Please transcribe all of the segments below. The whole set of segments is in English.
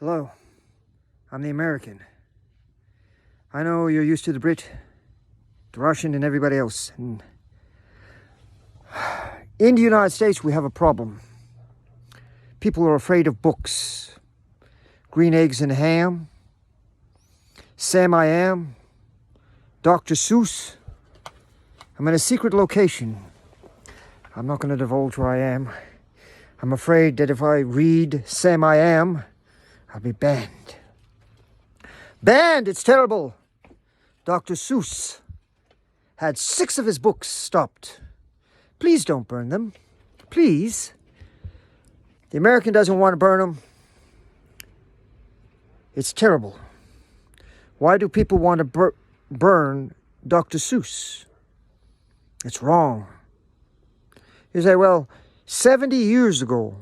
Hello, I'm the American. I know you're used to the Brit, the Russian, and everybody else. And in the United States, we have a problem. People are afraid of books. Green Eggs and Ham, Sam I Am, Dr. Seuss. I'm in a secret location. I'm not going to divulge where I am. I'm afraid that if I read Sam I Am, I'll be banned. Banned! It's terrible. Dr. Seuss had 6 of his books stopped. Please don't burn them. Please. The American doesn't want to burn them. It's terrible. Why do people want to burn Dr. Seuss? It's wrong. You say, well, 70 years ago,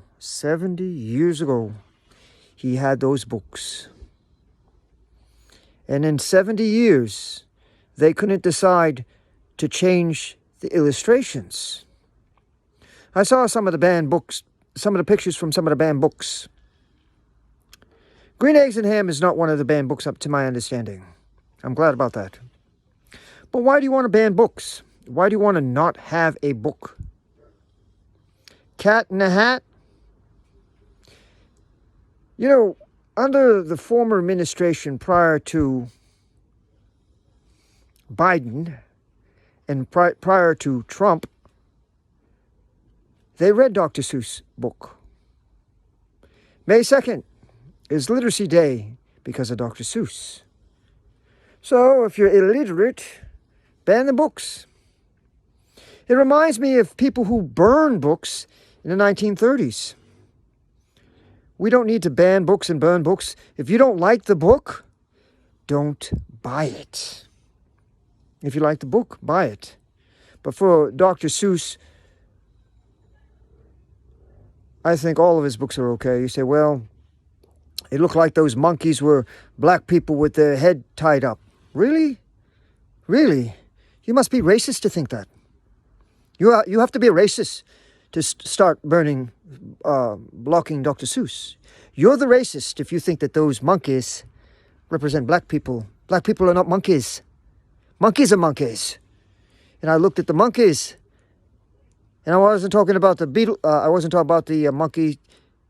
he had those books. And in 70 years, they couldn't decide to change the illustrations. I saw some of the banned books, some of the pictures from some of the banned books. Green Eggs and Ham is not one of the banned books, up to my understanding. I'm glad about that. But why do you want to ban books? Why do you want to not have a book? Cat in the Hat? You know, under the former administration prior to Biden and prior to Trump, they read Dr. Seuss' book. May 2nd is Literacy Day because of Dr. Seuss. So if you're illiterate, ban the books. It reminds me of people who burn books in the 1930s. We don't need to ban books and burn books. If you don't like the book, don't buy it. If you like the book, buy it. But for Dr. Seuss, I think all of his books are okay. You say, well, it looked like those monkeys were black people with their head tied up. Really? Really? You must be racist to think that. You have to be a racist to start blocking Dr. Seuss. You're the racist if you think that those monkeys represent black people. Black people are not monkeys. Monkeys are monkeys. And I looked at the monkeys, and I wasn't talking about the I wasn't talking about the monkey.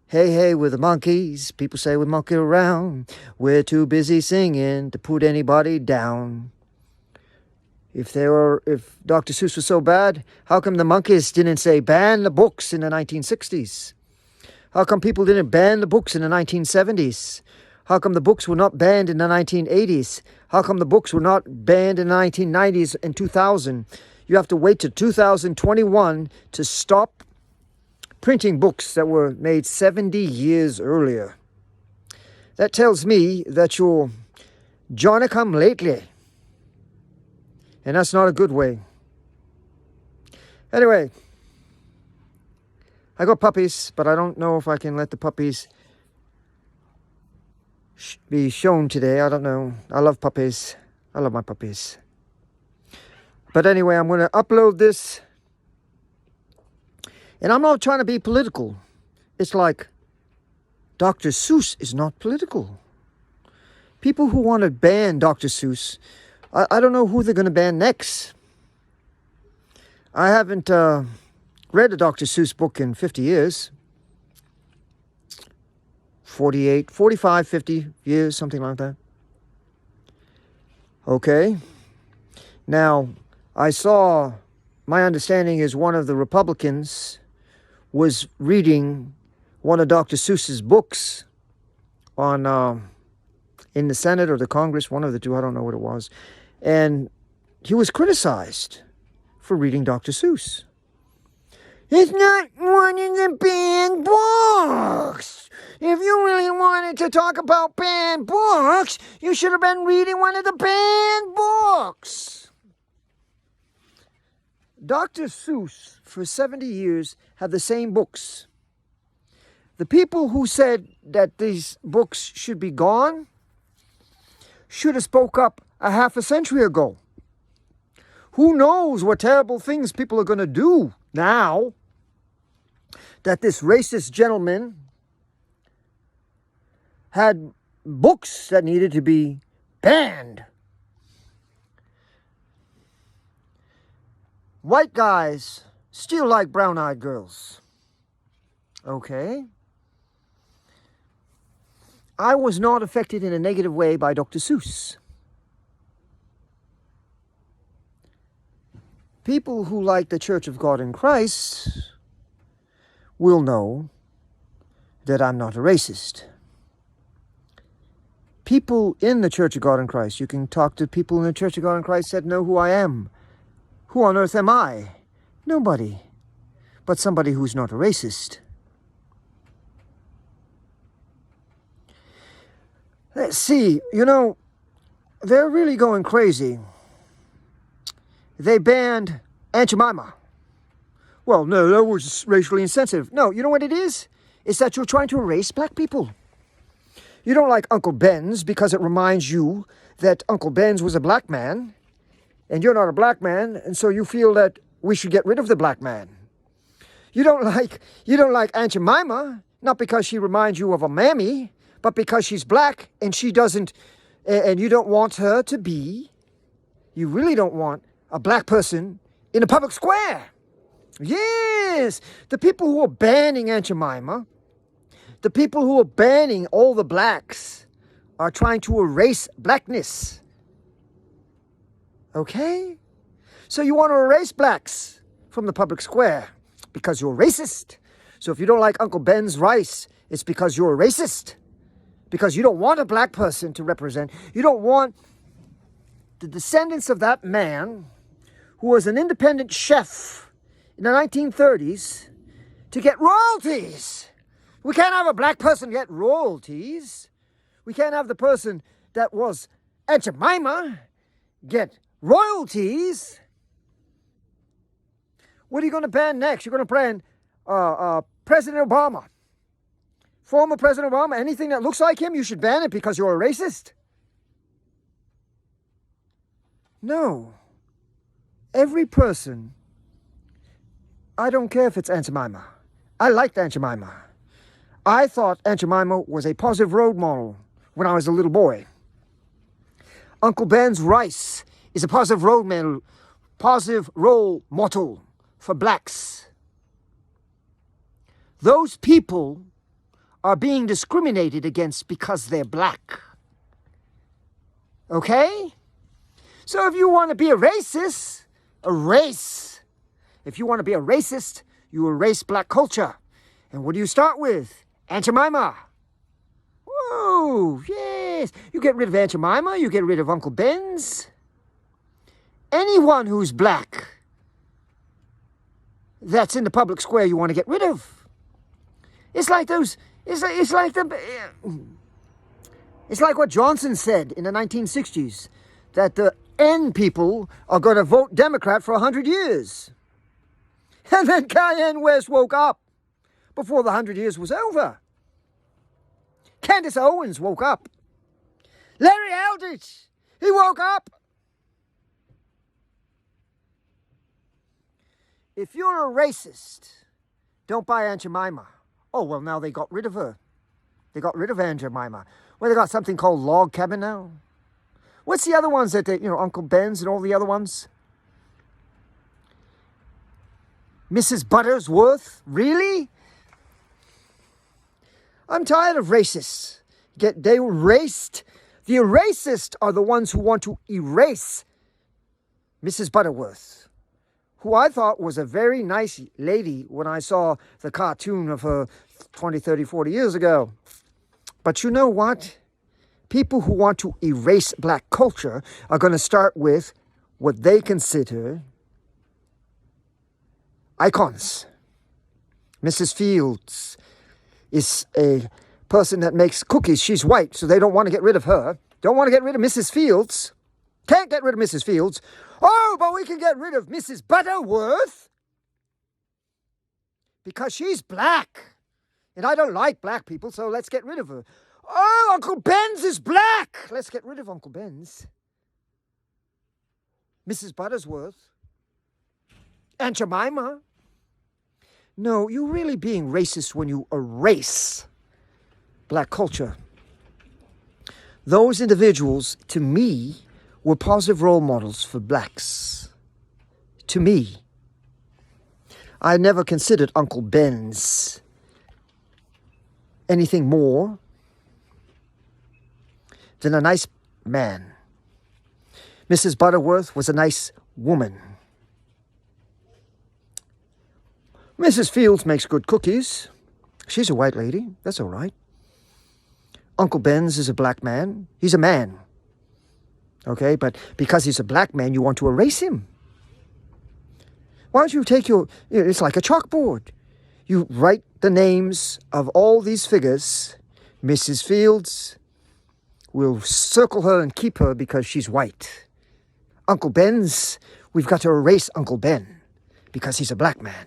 Hey, hey, we're the monkeys. People say we monkey around. We're too busy singing to put anybody down. If Dr. Seuss was so bad, how come the monkeys didn't say ban the books in the 1960s? How come people didn't ban the books in the 1970s? How come the books were not banned in the 1980s? How come the books were not banned in the 1990s and 2000? You have to wait till 2021 to stop printing books that were made 70 years earlier. That tells me that you're Johnny-come-lately. And that's not a good way. Anyway, I got puppies, but I don't know if I can let the puppies be shown today. I don't know. I love puppies. I love my puppies. But anyway, I'm going to upload this. And I'm not trying to be political. It's like Dr. Seuss is not political. People who want to ban Dr. Seuss, I don't know who they're going to ban next. I haven't read a Dr. Seuss book in 50 years. 48, 45, 50 years, something like that. Okay. Now, my understanding is one of the Republicans was reading one of Dr. Seuss's books in the Senate or the Congress, one of the two, I don't know what it was. And he was criticized for reading Dr. Seuss. It's not one of the banned books. If you really wanted to talk about banned books, you should have been reading one of the banned books. Dr. Seuss, for 70 years, had the same books. The people who said that these books should be gone should have spoke up a half a century ago. Who knows what terrible things people are going to do now that this racist gentleman had books that needed to be banned. White guys still like brown-eyed girls. Okay. I was not affected in a negative way by Dr. Seuss. People who like the Church of God in Christ will know that I'm not a racist. People in the Church of God in Christ, you can talk to people in the Church of God in Christ that know who I am. Who on earth am I? Nobody. But somebody who's not a racist. Let's see, they're really going crazy. They banned Aunt Jemima. Well, no, that was racially insensitive. No, you know what it is? It's that you're trying to erase black people. You don't like Uncle Ben's because it reminds you that Uncle Ben's was a black man, and you're not a black man, and so you feel that we should get rid of the black man. You don't like Aunt Jemima, not because she reminds you of a mammy, but because she's black and she doesn't, and you don't want her to be, you really don't want a black person in a public square. Yes, the people who are banning Aunt Jemima, the people who are banning all the blacks are trying to erase blackness. Okay? So you want to erase blacks from the public square because you're racist. So if you don't like Uncle Ben's rice, it's because you're a racist. Because you don't want a black person to represent. You don't want the descendants of that man who was an independent chef in the 1930s to get royalties. We can't have a black person get royalties. We can't have the person that was Aunt Jemima get royalties. What are you going to ban next? You're going to ban President Obama. Former President Obama, anything that looks like him, you should ban it because you're a racist. No. Every person, I don't care if it's Aunt Jemima. I liked Aunt Jemima. I thought Aunt Jemima was a positive role model when I was a little boy. Uncle Ben's rice is a positive role model for blacks. Those people are being discriminated against because they're black. Okay? So if you want to be a racist, if you want to be a racist, you erase black culture. And what do you start with? Aunt Jemima. Whoa, yes. You get rid of Aunt Jemima, you get rid of Uncle Ben's. Anyone who's black that's in the public square you want to get rid of. It's like what Johnson said in the 1960s, that the N people are going to vote Democrat for 100 years. And then Cayenne West woke up before the 100 years was over. Candace Owens woke up. Larry Eldridge, he woke up. If you're a racist, don't buy Aunt Jemima. Oh, well, now they got rid of her. They got rid of Aunt Jemima. Well, they got something called log cabin now. What's the other ones that Uncle Ben's and all the other ones? Mrs. Buttersworth? Really? I'm tired of racists. They erased. The racists are the ones who want to erase Mrs. Butterworth, who I thought was a very nice lady when I saw the cartoon of her 20, 30, 40 years ago. But you know what? People who want to erase black culture are going to start with what they consider icons. Mrs. Fields is a person that makes cookies. She's white, so they don't want to get rid of her. Don't want to get rid of Mrs. Fields. Can't get rid of Mrs. Fields. Oh, but we can get rid of Mrs. Butterworth because she's black. And I don't like black people, so let's get rid of her. Oh, Uncle Ben's is black. Let's get rid of Uncle Ben's. Mrs. Butterworth. Aunt Jemima. No, you're really being racist when you erase black culture. Those individuals, to me, were positive role models for blacks. To me. I never considered Uncle Ben's anything more than a nice man. Mrs. Butterworth was a nice woman. Mrs. Fields makes good cookies. She's a white lady. That's all right. Uncle Ben's is a black man. He's a man. Okay, but because he's a black man, you want to erase him. Why don't you take it's like a chalkboard. You write the names of all these figures. Mrs. Fields, we'll circle her and keep her because she's white. Uncle Ben's, we've got to erase Uncle Ben because he's a black man.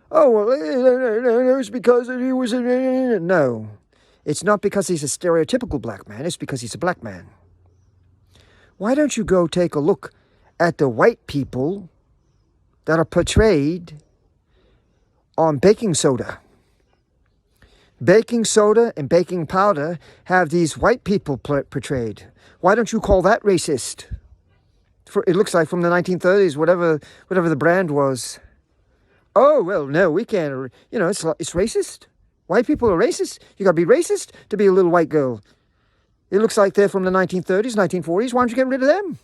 Oh, well, it's because he was No, it's not because he's a stereotypical black man. It's because he's a black man. Why don't you go take a look at the white people that are portrayed on baking soda? Baking soda and baking powder have these white people portrayed. Why don't you call that racist? It looks like from the 1930s, whatever the brand was. Oh, well, no, we can't. It's racist. White people are racist. You got to be racist to be a little white girl. It looks like they're from the 1930s, 1940s. Why don't you get rid of them?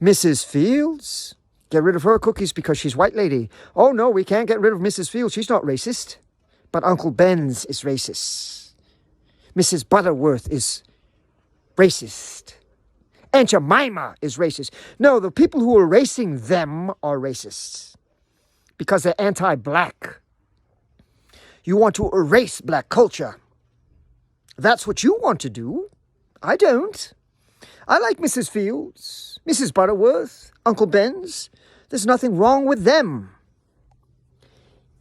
Mrs. Fields, get rid of her cookies because she's white lady. Oh, no, we can't get rid of Mrs. Fields. She's not racist. But Uncle Ben's is racist. Mrs. Butterworth is racist. Aunt Jemima is racist. No, the people who are erasing them are racists because they're anti-black. You want to erase black culture. That's what you want to do. I don't. I like Mrs. Fields, Mrs. Butterworth, Uncle Ben's. There's nothing wrong with them.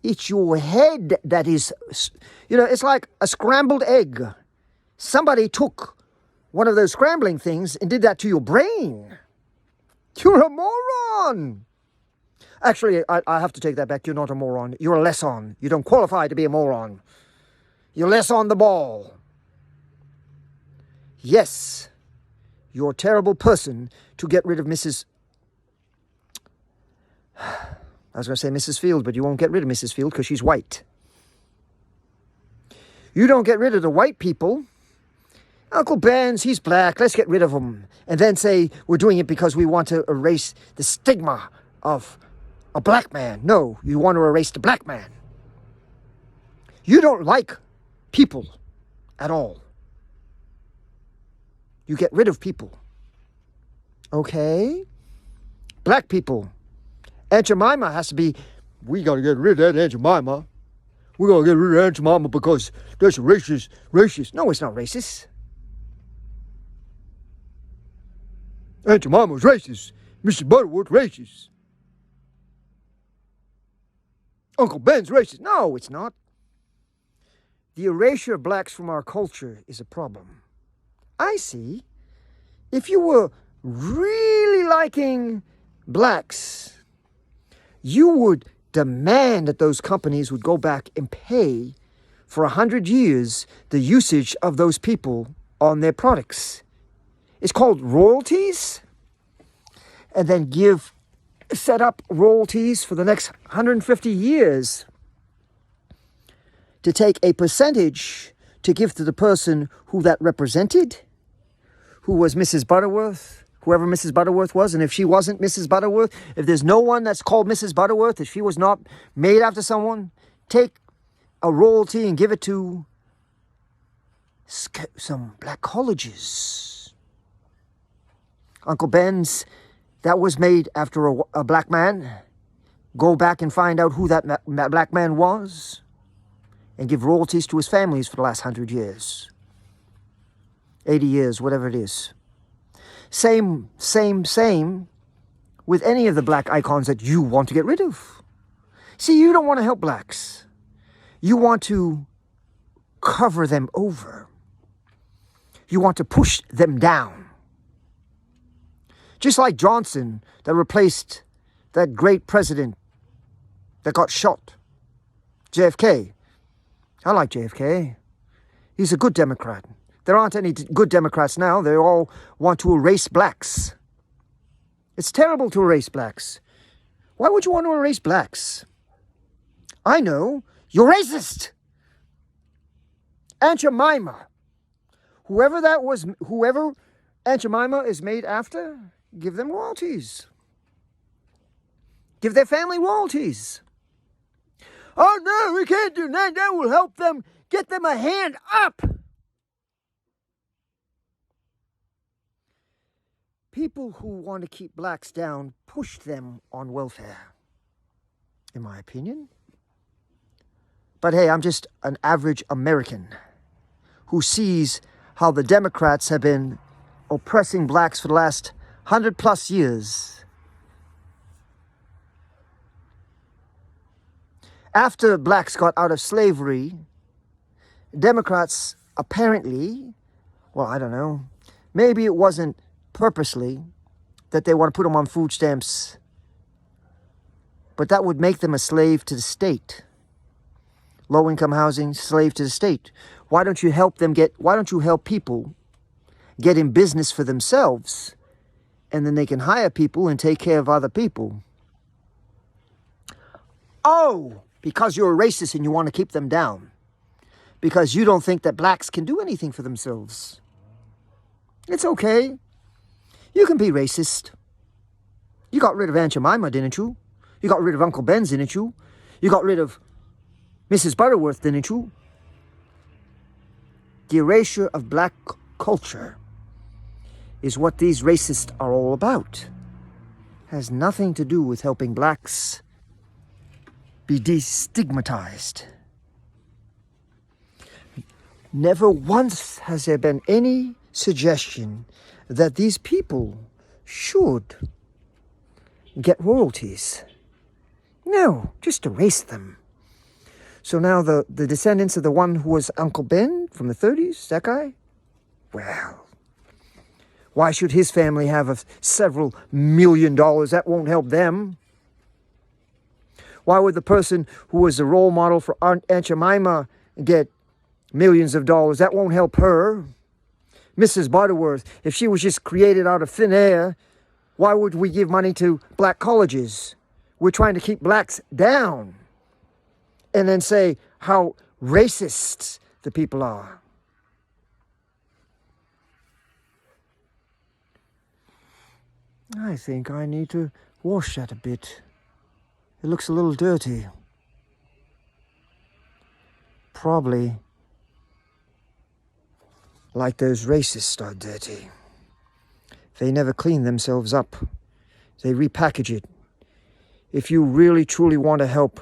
It's your head that is, it's like a scrambled egg. Somebody took one of those scrambling things and did that to your brain. You're a moron. Actually, I have to take that back. You're not a moron. You're a less-on. You don't qualify to be a moron. You're less on the ball. Yes, you're a terrible person to get rid of Mrs. I was going to say Mrs. Field, but you won't get rid of Mrs. Field because she's white. You don't get rid of the white people. Uncle Ben's, he's black, let's get rid of him. And then say, we're doing it because we want to erase the stigma of a black man. No, you want to erase the black man. You don't like people at all. You get rid of people. Okay? Black people. Aunt Jemima has to be, we got to get rid of that Aunt Jemima. We got to get rid of Aunt Jemima because that's racist. No, it's not racist. Aunt Jemima's racist. Mr. Butterworth racist. Uncle Ben's racist. No, it's not. The erasure of blacks from our culture is a problem. I see. If you were really liking blacks, you would demand that those companies would go back and pay for 100 years the usage of those people on their products. It's called royalties. And then set up royalties for the next 150 years to take a percentage to give to the person who that represented, who was Mrs. Butterworth, whoever Mrs. Butterworth was. And if she wasn't Mrs. Butterworth, if there's no one that's called Mrs. Butterworth, if she was not made after someone, take a royalty and give it to some black colleges. Uncle Ben's, that was made after a black man. Go back and find out who that black man was and give royalties to his families for the last 100 years. 80 years, whatever it is. Same with any of the black icons that you want to get rid of. See, you don't want to help blacks. You want to cover them over. You want to push them down. Just like Johnson that replaced that great president that got shot, JFK. I like JFK. He's a good Democrat. There aren't any good Democrats now. They all want to erase blacks. It's terrible to erase blacks. Why would you want to erase blacks? I know. You're racist. Aunt Jemima. Whoever Aunt Jemima is made after, give them royalties. Give their family royalties. Oh no, we can't do that. That will help them, get them a hand up. People who want to keep blacks down push them on welfare, in my opinion. But hey, I'm just an average American who sees how the Democrats have been oppressing blacks for the last 100+ years. After blacks got out of slavery, Democrats apparently, well, I don't know, maybe it wasn't purposely that they want to put them on food stamps, but that would make them a slave to the state. Low-income housing, slave to the state. Why don't you help people get in business for themselves, and then they can hire people and take care of other people? Oh, because you're a racist and you want to keep them down. Because you don't think that blacks can do anything for themselves. It's okay. You can be racist. You got rid of Aunt Jemima, didn't you? You got rid of Uncle Ben, didn't you? You got rid of Mrs. Butterworth, didn't you? The erasure of black culture is what these racists are all about. Has nothing to do with helping blacks be destigmatized. Never once has there been any suggestion that these people should get royalties. No, just erase them. So now the descendants of the one who was Uncle Ben from the 30s, that guy? Well, why should his family have several $1 million? That won't help them. Why would the person who was the role model for Aunt Jemima get millions of dollars? That won't help her. Mrs. Butterworth, if she was just created out of thin air, why would we give money to black colleges? We're trying to keep blacks down. And then say how racist the people are. I think I need to wash that a bit. It looks a little dirty. Probably like those racists are dirty. They never clean themselves up. They repackage it. If you really truly want to help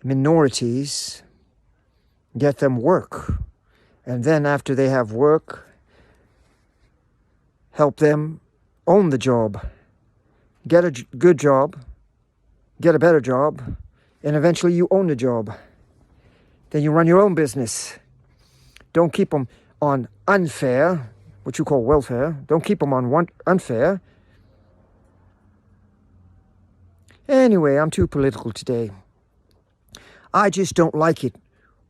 minorities, get them work. And then after they have work, help them own the job. Get a good job, get a better job, and eventually you own the job. Then you run your own business. Don't keep them on unfair, what you call welfare. Don't keep them on unfair. Anyway, I'm too political today. I just don't like it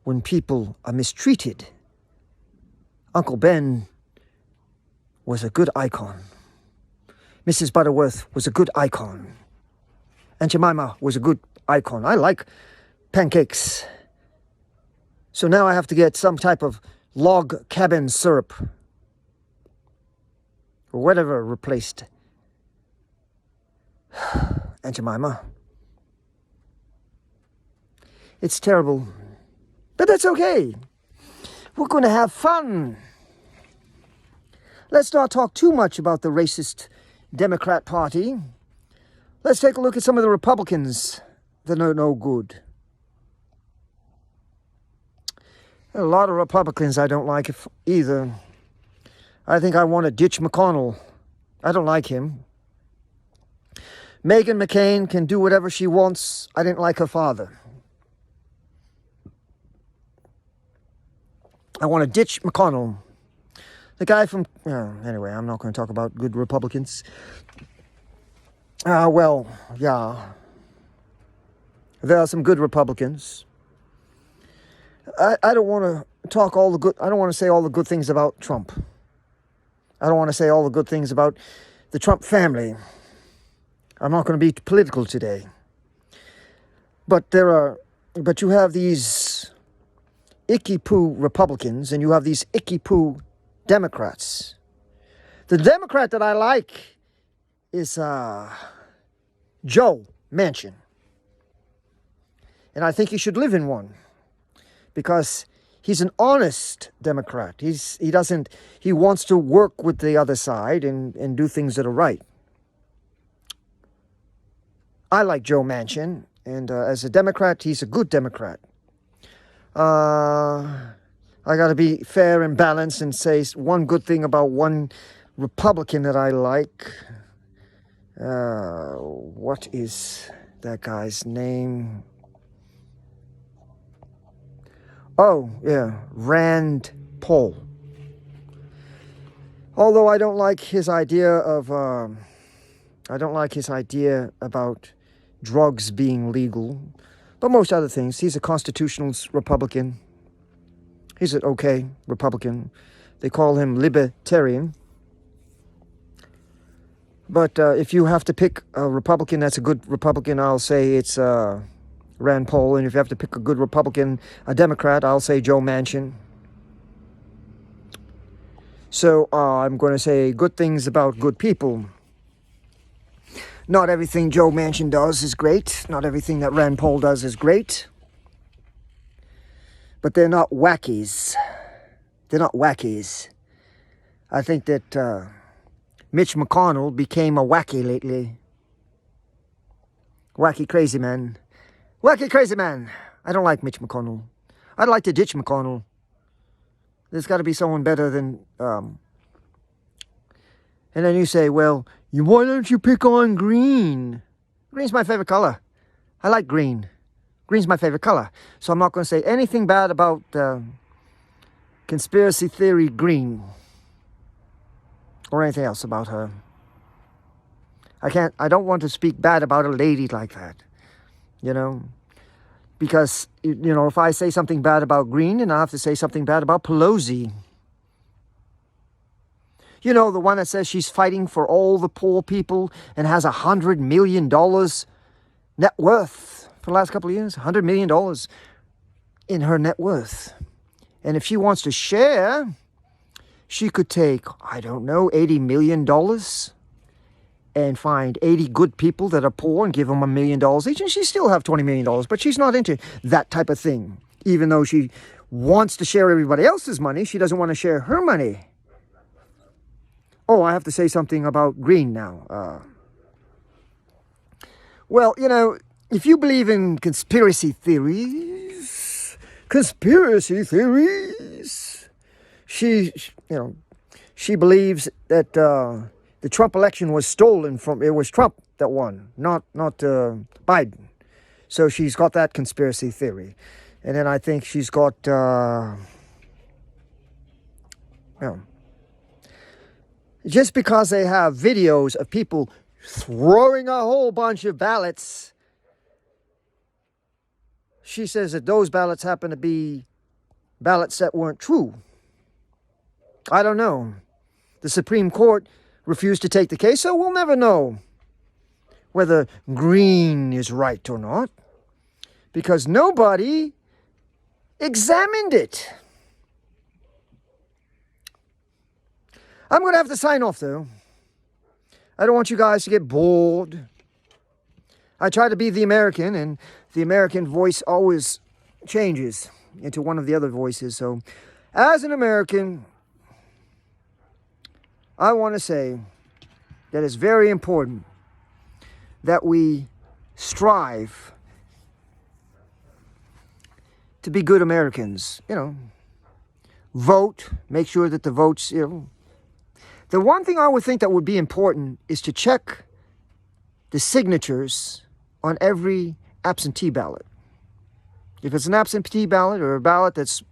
when people are mistreated. Uncle Ben was a good icon. Mrs. Butterworth was a good icon. Aunt Jemima was a good icon. I like pancakes. So now I have to get some type of log cabin syrup or whatever replaced Aunt Jemima. It's terrible, but that's okay. We're going to have fun. Let's not talk too much about the racist Democrat Party. Let's take a look at some of the Republicans that are no good. There are a lot of Republicans I don't like either. I think I want to ditch McConnell. I don't like him. Meghan McCain can do whatever she wants. I didn't like her father. I want to ditch McConnell. The guy from... anyway, I'm not going to talk about good Republicans. Well, yeah. There are some good Republicans. I don't want to talk all the good. I don't want to say all the good things about Trump. I don't want to say all the good things about the Trump family. I'm not going to be political today. But you have these icky poo Republicans and you have these icky poo Democrats. The Democrat that I like is Joe Manchin. And I think he should live in one because he's an honest Democrat. He wants to work with the other side and do things that are right. I like Joe Manchin, and as a Democrat, he's a good Democrat. I got to be fair and balanced and say one good thing about one Republican that I like. What is that guy's name? Oh, yeah, Rand Paul. Although I don't like his idea about drugs being legal, but most other things. He's a constitutionalist Republican. He's an okay Republican. They call him libertarian. But if you have to pick a Republican that's a good Republican, I'll say it's Rand Paul. And if you have to pick a good Republican, a Democrat, I'll say Joe Manchin. So I'm going to say good things about good people. Not everything Joe Manchin does is great. Not everything that Rand Paul does is great. But they're not wackies. They're not wackies. I think that Mitch McConnell became a wacky lately. Wacky crazy man. Wacky crazy man. I don't like Mitch McConnell. I'd like to ditch McConnell. There's got to be someone better than... And then you say, well, why don't you pick on green? Green's my favorite color. I like green. Green's my favorite color. So I'm not going to say anything bad about conspiracy theory green. Or anything else about her. I don't want to speak bad about a lady like that. Because, if I say something bad about green, then I have to say something bad about Pelosi. The one that says she's fighting for all the poor people and has $100 million net worth for the last couple of years. $100 million in her net worth. And if she wants to share, she could take, I don't know, $80 million and find 80 good people that are poor and give them $1 million each, and she still have $20 million. But she's not into that type of thing. Even though she wants to share everybody else's money, she doesn't want to share her money. Oh, I have to say something about green now. Well, if you believe in conspiracy theories, she believes that the Trump election was stolen from, it was Trump that won, not Biden. So she's got that conspiracy theory. And then I think she's got, just because they have videos of people throwing a whole bunch of ballots, she says that those ballots happen to be ballots that weren't true. I don't know. The Supreme Court refused to take the case, so we'll never know whether green is right or not, because nobody examined it. I'm going to have to sign off, though. I don't want you guys to get bored. I try to be the American, and the American voice always changes into one of the other voices. So, as an American, I want to say that it's very important that we strive to be good Americans. Vote, make sure that the votes, The one thing I would think that would be important is to check the signatures on every absentee ballot. If it's an absentee ballot or a ballot that's,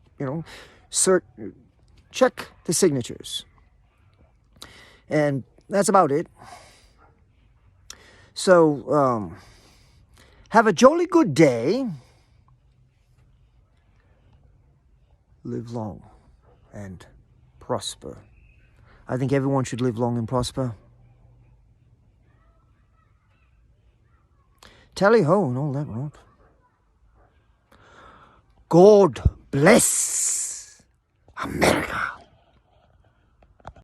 check the signatures. And that's about it. So, have a jolly good day. live long and prosper. I think everyone should live long and prosper. Tally ho and all that rot. God bless America.